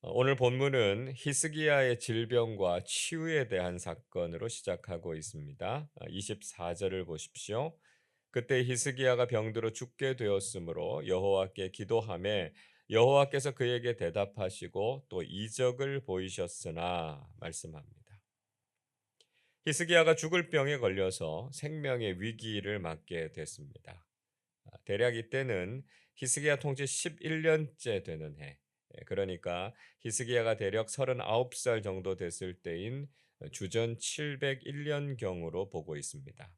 오늘 본문은 히스기야의 질병과 치유에 대한 사건으로 시작하고 있습니다. 24절을 보십시오. 그때 히스기야가 병들어 죽게 되었으므로 여호와께 기도하매 여호와께서 그에게 대답하시고 또 이적을 보이셨으나 말씀합니다. 히스기야가 죽을 병에 걸려서 생명의 위기를 맞게 됐습니다. 대략 이때는 히스기야 통치 11년째 되는 해. 그러니까 히스기야가 대략 39살 정도 됐을 때인 주전 701년경으로 보고 있습니다.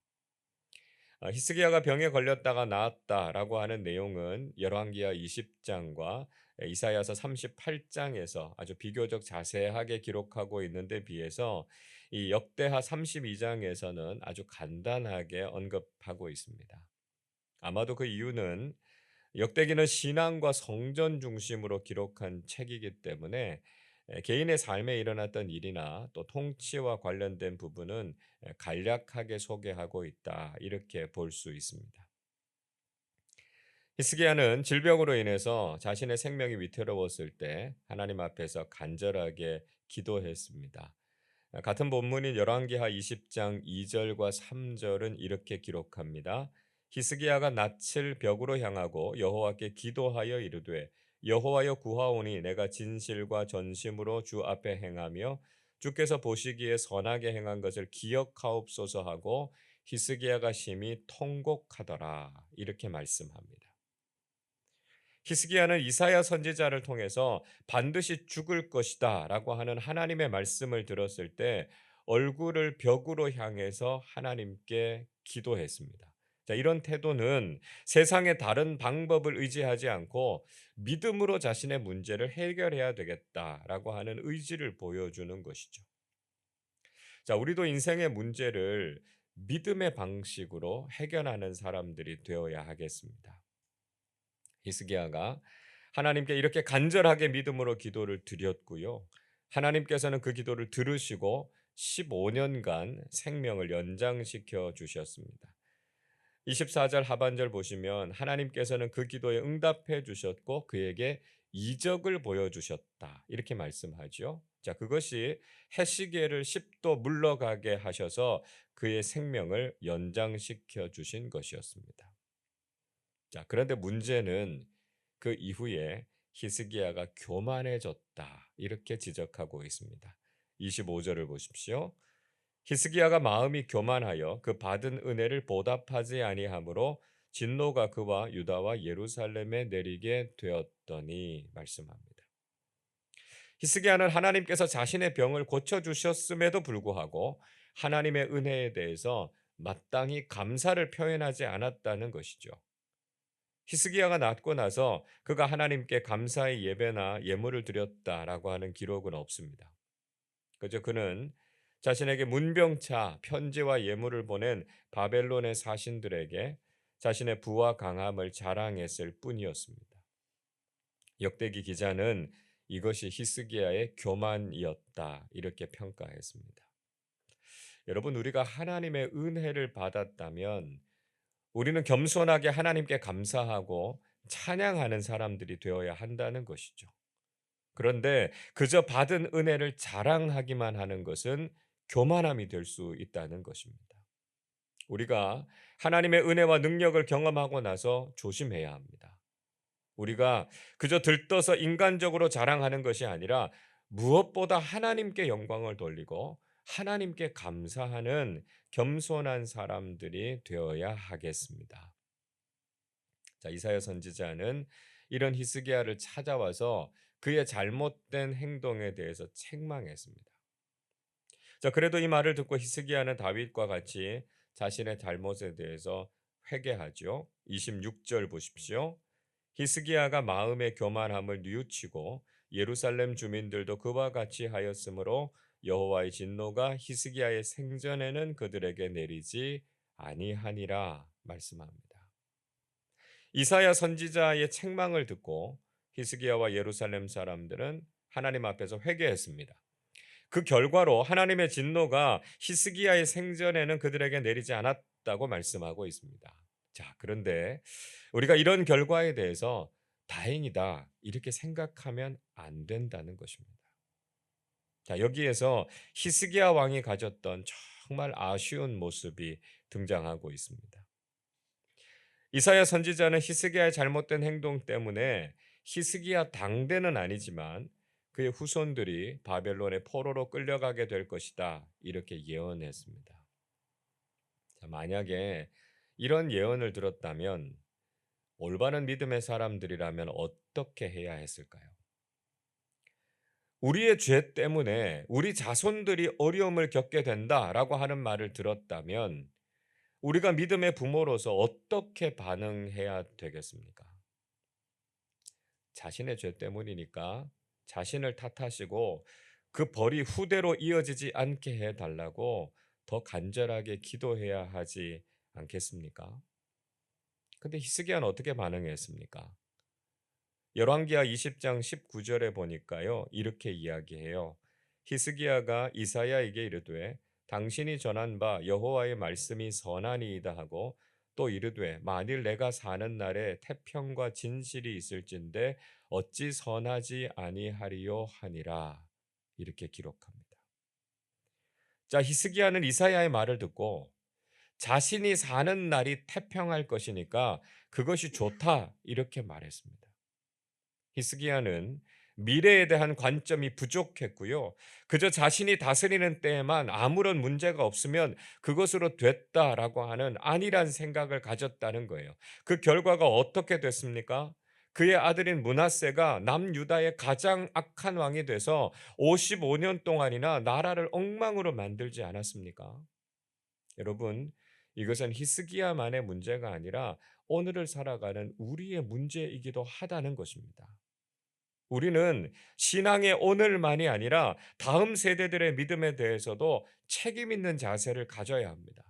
히스기야가 병에 걸렸다가 나았다라고 하는 내용은 열왕기하 20장과 이사야서 38장에서 아주 비교적 자세하게 기록하고 있는데 비해서 이 역대하 32장에서는 아주 간단하게 언급하고 있습니다. 아마도 그 이유는 역대기는 신앙과 성전 중심으로 기록한 책이기 때문에 개인의 삶에 일어났던 일이나 또 통치와 관련된 부분은 간략하게 소개하고 있다. 이렇게 볼 수 있습니다. 히스기야는 질병으로 인해서 자신의 생명이 위태로웠을 때 하나님 앞에서 간절하게 기도했습니다. 같은 본문인 열왕기하 20장 2절과 3절은 이렇게 기록합니다. 히스기야가 낯을 벽으로 향하고 여호와께 기도하여 이르되 여호와여 구하오니 내가 진실과 전심으로 주 앞에 행하며 주께서 보시기에 선하게 행한 것을 기억하옵소서 하고 히스기야가 심히 통곡하더라 이렇게 말씀합니다. 히스기야는 이사야 선지자를 통해서 반드시 죽을 것이다라고 하는 하나님의 말씀을 들었을 때 얼굴을 벽으로 향해서 하나님께 기도했습니다. 자, 이런 태도는 세상의 다른 방법을 의지하지 않고 믿음으로 자신의 문제를 해결해야 되겠다라고 하는 의지를 보여주는 것이죠. 자, 우리도 인생의 문제를 믿음의 방식으로 해결하는 사람들이 되어야 하겠습니다. 히스기야가 하나님께 이렇게 간절하게 믿음으로 기도를 드렸고요. 하나님께서는 그 기도를 들으시고 15년간 생명을 연장시켜 주셨습니다. 24절 하반절 보시면 하나님께서는 그 기도에 응답해 주셨고 그에게 이적을 보여주셨다. 이렇게 말씀하죠. 자, 그것이 해시계를 10도 물러가게 하셔서 그의 생명을 연장시켜 주신 것이었습니다. 자, 그런데 문제는 그 이후에 히스기야가 교만해졌다. 이렇게 지적하고 있습니다. 25절을 보십시오. 히스기야가 마음이 교만하여 그 받은 은혜를 보답하지 아니하므로 진노가 그와 유다와 예루살렘에 내리게 되었더니 말씀합니다. 히스기야는 하나님께서 자신의 병을 고쳐 주셨음에도 불구하고 하나님의 은혜에 대해서 마땅히 감사를 표현하지 않았다는 것이죠. 히스기야가 낫고 나서 그가 하나님께 감사의 예배나 예물을 드렸다라고 하는 기록은 없습니다. 그저 그는 자신에게 문병차 편지와 예물을 보낸 바벨론의 사신들에게 자신의 부와 강함을 자랑했을 뿐이었습니다. 역대기 기자는 이것이 히스기야의 교만이었다 이렇게 평가했습니다. 여러분, 우리가 하나님의 은혜를 받았다면 우리는 겸손하게 하나님께 감사하고 찬양하는 사람들이 되어야 한다는 것이죠. 그런데 그저 받은 은혜를 자랑하기만 하는 것은 교만함이 될 수 있다는 것입니다. 우리가 하나님의 은혜와 능력을 경험하고 나서 조심해야 합니다. 우리가 그저 들떠서 인간적으로 자랑하는 것이 아니라 무엇보다 하나님께 영광을 돌리고 하나님께 감사하는 겸손한 사람들이 되어야 하겠습니다. 자, 이사야 선지자는 이런 히스기야를 찾아와서 그의 잘못된 행동에 대해서 책망했습니다. 자, 그래도 이 말을 듣고 히스기야는 다윗과 같이 자신의 잘못에 대해서 회개하죠. 26절 보십시오. 히스기야가 마음의 교만함을 뉘우치고 예루살렘 주민들도 그와 같이 하였으므로 여호와의 진노가 히스기야의 생전에는 그들에게 내리지 아니하니라 말씀합니다. 이사야 선지자의 책망을 듣고 히스기야와 예루살렘 사람들은 하나님 앞에서 회개했습니다. 그 결과로 하나님의 진노가 히스기야의 생전에는 그들에게 내리지 않았다고 말씀하고 있습니다. 자, 그런데 우리가 이런 결과에 대해서 다행이다 이렇게 생각하면 안 된다는 것입니다. 자, 여기에서 히스기야 왕이 가졌던 정말 아쉬운 모습이 등장하고 있습니다. 이사야 선지자는 히스기야의 잘못된 행동 때문에 히스기야 당대는 아니지만 그의 후손들이 바벨론의 포로로 끌려가게 될 것이다 이렇게 예언했습니다. 자, 만약에 이런 예언을 들었다면 올바른 믿음의 사람들이라면 어떻게 해야 했을까요? 우리의 죄 때문에 우리 자손들이 어려움을 겪게 된다라고 하는 말을 들었다면 우리가 믿음의 부모로서 어떻게 반응해야 되겠습니까? 자신의 죄 때문이니까 자신을 탓하시고 그 벌이 후대로 이어지지 않게 해달라고 더 간절하게 기도해야 하지 않겠습니까? 근데 히스기야는 어떻게 반응했습니까? 열왕기하 20장 19절에 보니까요. 이렇게 이야기해요. 히스기야가 이사야에게 이르되 당신이 전한 바 여호와의 말씀이 선하니이다 하고 또 이르되 만일 내가 사는 날에 태평과 진실이 있을진데 어찌 선하지 아니하리요 하니라. 이렇게 기록합니다. 자, 히스기야는 이사야의 말을 듣고 자신이 사는 날이 태평할 것이니까 그것이 좋다 이렇게 말했습니다. 히스기야는 미래에 대한 관점이 부족했고요. 그저 자신이 다스리는 때에만 아무런 문제가 없으면 그것으로 됐다라고 하는 안일한 생각을 가졌다는 거예요. 그 결과가 어떻게 됐습니까? 그의 아들인 므낫세가 남유다의 가장 악한 왕이 돼서 55년 동안이나 나라를 엉망으로 만들지 않았습니까? 여러분, 이것은 히스기야만의 문제가 아니라 오늘을 살아가는 우리의 문제이기도 하다는 것입니다. 우리는 신앙의 오늘만이 아니라 다음 세대들의 믿음에 대해서도 책임 있는 자세를 가져야 합니다.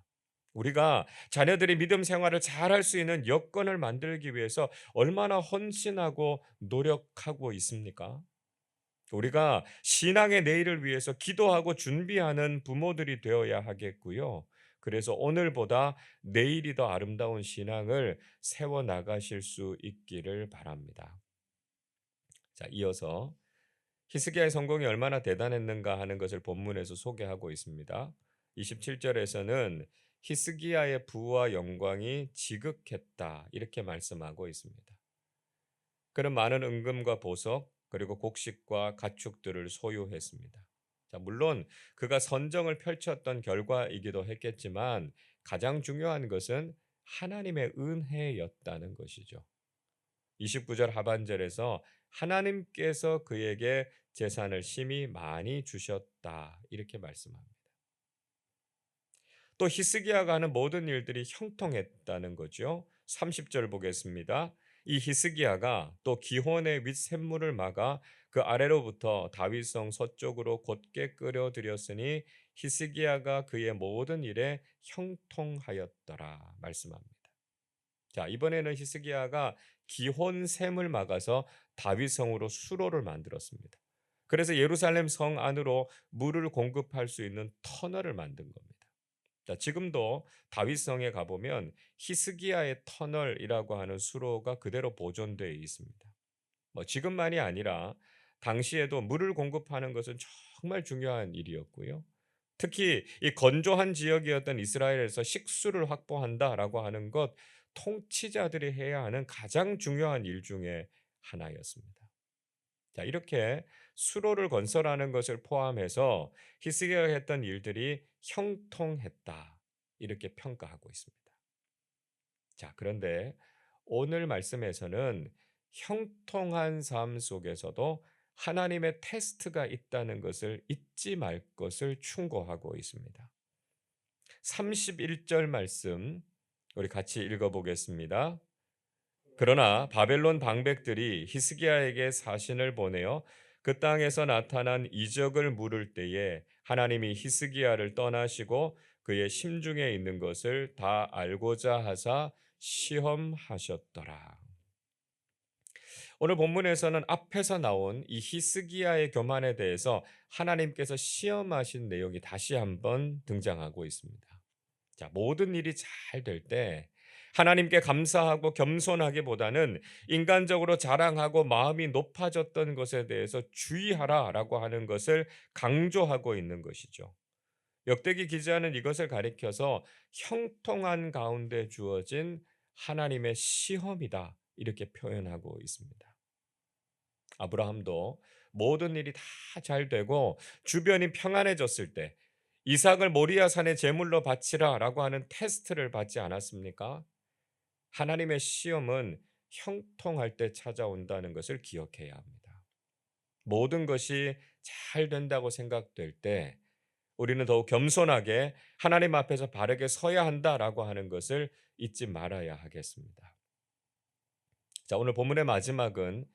우리가 자녀들이 믿음 생활을 잘할 수 있는 여건을 만들기 위해서 얼마나 헌신하고 노력하고 있습니까? 우리가 신앙의 내일을 위해서 기도하고 준비하는 부모들이 되어야 하겠고요. 그래서 오늘보다 내일이 더 아름다운 신앙을 세워 나가실 수 있기를 바랍니다. 자, 이어서 히스기야의 성공이 얼마나 대단했는가 하는 것을 본문에서 소개하고 있습니다. 27절에서는 히스기야의 부와 영광이 지극했다 이렇게 말씀하고 있습니다. 그는 많은 은금과 보석 그리고 곡식과 가축들을 소유했습니다. 자, 물론 그가 선정을 펼쳤던 결과이기도 했겠지만 가장 중요한 것은 하나님의 은혜였다는 것이죠. 29절 하반절에서 하나님께서 그에게 재산을 심히 많이 주셨다 이렇게 말씀합니다. 또 히스기야가 하는 모든 일들이 형통했다는 거죠. 30절 보겠습니다. 이 히스기야가 또 기혼의 윗샘물을 막아 그 아래로부터 다윗성 서쪽으로 곧게 끌어들였으니 히스기야가 그의 모든 일에 형통하였더라 말씀합니다. 자, 이번에는 히스기야가 기혼 샘을 막아서 다윗성으로 수로를 만들었습니다. 그래서 예루살렘 성 안으로 물을 공급할 수 있는 터널을 만든 겁니다. 자, 지금도 다윗성에 가보면 히스기야의 터널이라고 하는 수로가 그대로 보존되어 있습니다. 뭐 지금만이 아니라 당시에도 물을 공급하는 것은 정말 중요한 일이었고요. 특히 이 건조한 지역이었던 이스라엘에서 식수를 확보한다라고 하는 것 통치자들이 해야 하는 가장 중요한 일 중에 하나였습니다. 자, 이렇게 수로를 건설하는 것을 포함해서 히스기야가 했던 일들이 형통했다. 이렇게 평가하고 있습니다. 자, 그런데 오늘 말씀에서는 형통한 삶 속에서도 하나님의 테스트가 있다는 것을 잊지 말 것을 충고하고 있습니다. 31절 말씀 우리 같이 읽어보겠습니다. 그러나 바벨론 방백들이 히스기야에게 사신을 보내어 그 땅에서 나타난 이적을 물을 때에 하나님이 히스기야를 떠나시고 그의 심중에 있는 것을 다 알고자 하사 시험하셨더라. 오늘 본문에서는 앞에서 나온 이 히스기야의 교만에 대해서 하나님께서 시험하신 내용이 다시 한번 등장하고 있습니다. 자, 모든 일이 잘 될 때 하나님께 감사하고 겸손하기보다는 인간적으로 자랑하고 마음이 높아졌던 것에 대해서 주의하라라고 하는 것을 강조하고 있는 것이죠. 역대기 기자는 이것을 가리켜서 형통한 가운데 주어진 하나님의 시험이다 이렇게 표현하고 있습니다. 아브라함도 모든 일이 다 잘 되고 주변이 평안해졌을 때 이삭을 모리아 산에 제물로 바치라라고 하는 테스트를 받지 않았습니까? 하나님의 시험은 형통할 때 찾아온다는 것을 기억해야 합니다. 모든 것이 잘 된다고 생각될 때 우리는 더욱 겸손하게 하나님 앞에서 바르게 서야 한다라고 하는 것을 잊지 말아야 하겠습니다. 자, 오늘 본문의 마지막은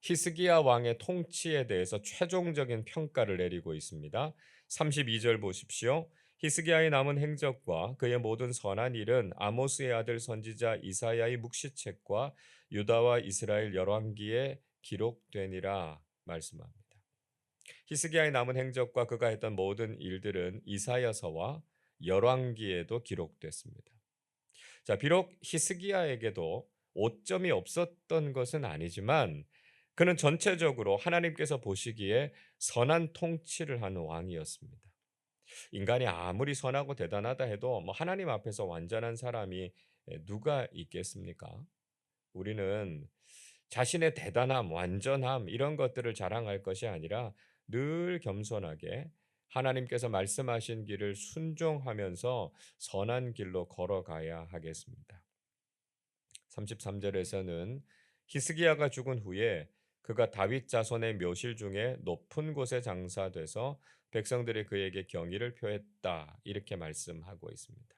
히스기야 왕의 통치에 대해서 최종적인 평가를 내리고 있습니다. 32절 보십시오. 히스기야의 남은 행적과 그의 모든 선한 일은 아모스의 아들 선지자 이사야의 묵시책과 유다와 이스라엘 열왕기에 기록되니라 말씀합니다. 히스기야의 남은 행적과 그가 했던 모든 일들은 이사야서와 열왕기에도 기록됐습니다. 자, 비록 히스기야에게도 오점이 없었던 것은 아니지만 그는 전체적으로 하나님께서 보시기에 선한 통치를 하는 왕이었습니다. 인간이 아무리 선하고 대단하다 해도 하나님 앞에서 완전한 사람이 누가 있겠습니까? 우리는 자신의 대단함, 완전함 이런 것들을 자랑할 것이 아니라 늘 겸손하게 하나님께서 말씀하신 길을 순종하면서 선한 길로 걸어가야 하겠습니다. 33절에서는 히스기야가 죽은 후에 그가 다윗 자손의 묘실 중에 높은 곳에 장사돼서 백성들이 그에게 경의를 표했다 이렇게 말씀하고 있습니다.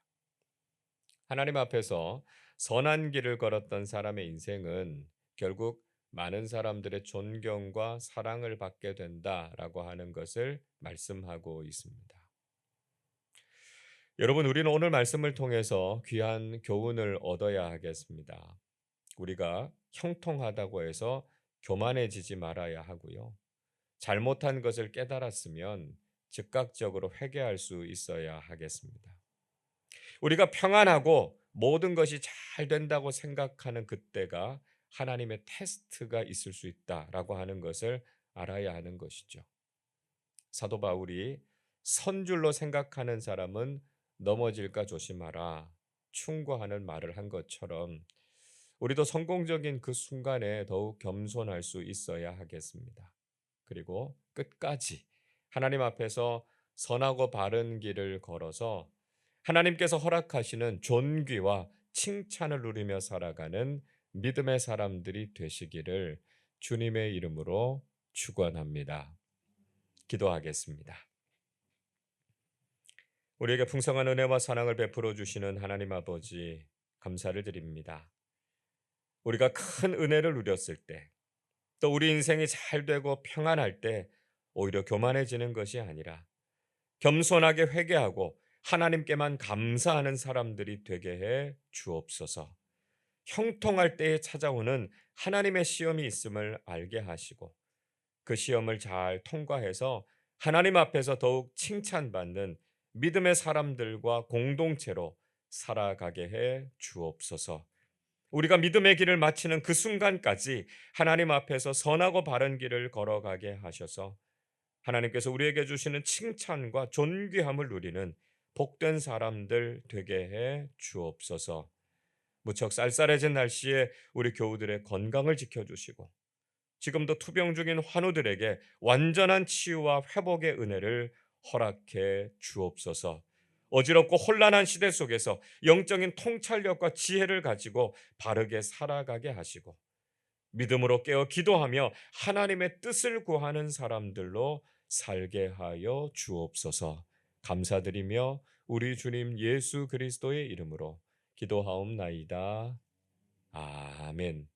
하나님 앞에서 선한 길을 걸었던 사람의 인생은 결국 많은 사람들의 존경과 사랑을 받게 된다라고 하는 것을 말씀하고 있습니다. 여러분, 우리는 오늘 말씀을 통해서 귀한 교훈을 얻어야 하겠습니다. 우리가 형통하다고 해서 교만해지지 말아야 하고요. 잘못한 것을 깨달았으면 즉각적으로 회개할 수 있어야 하겠습니다. 우리가 평안하고 모든 것이 잘 된다고 생각하는 그때가 하나님의 테스트가 있을 수 있다라고 하는 것을 알아야 하는 것이죠. 사도 바울이 선줄로 생각하는 사람은 넘어질까 조심하라 충고하는 말을 한 것처럼 우리도 성공적인 그 순간에 더욱 겸손할 수 있어야 하겠습니다. 그리고 끝까지 하나님 앞에서 선하고 바른 길을 걸어서 하나님께서 허락하시는 존귀와 칭찬을 누리며 살아가는 믿음의 사람들이 되시기를 주님의 이름으로 축원합니다. 기도하겠습니다. 우리에게 풍성한 은혜와 사랑을 베풀어 주시는 하나님 아버지 감사를 드립니다. 우리가 큰 은혜를 누렸을 때, 또 우리 인생이 잘 되고 평안할 때 오히려 교만해지는 것이 아니라 겸손하게 회개하고 하나님께만 감사하는 사람들이 되게 해 주옵소서. 형통할 때에 찾아오는 하나님의 시험이 있음을 알게 하시고 그 시험을 잘 통과해서 하나님 앞에서 더욱 칭찬받는 믿음의 사람들과 공동체로 살아가게 해 주옵소서. 우리가 믿음의 길을 마치는 그 순간까지 하나님 앞에서 선하고 바른 길을 걸어가게 하셔서 하나님께서 우리에게 주시는 칭찬과 존귀함을 누리는 복된 사람들 되게 해 주옵소서. 무척 쌀쌀해진 날씨에 우리 교우들의 건강을 지켜주시고 지금도 투병 중인 환우들에게 완전한 치유와 회복의 은혜를 허락해 주옵소서. 어지럽고 혼란한 시대 속에서 영적인 통찰력과 지혜를 가지고 바르게 살아가게 하시고 믿음으로 깨어 기도하며 하나님의 뜻을 구하는 사람들로 살게 하여 주옵소서. 감사드리며 우리 주님 예수 그리스도의 이름으로 기도하옵나이다. 아멘.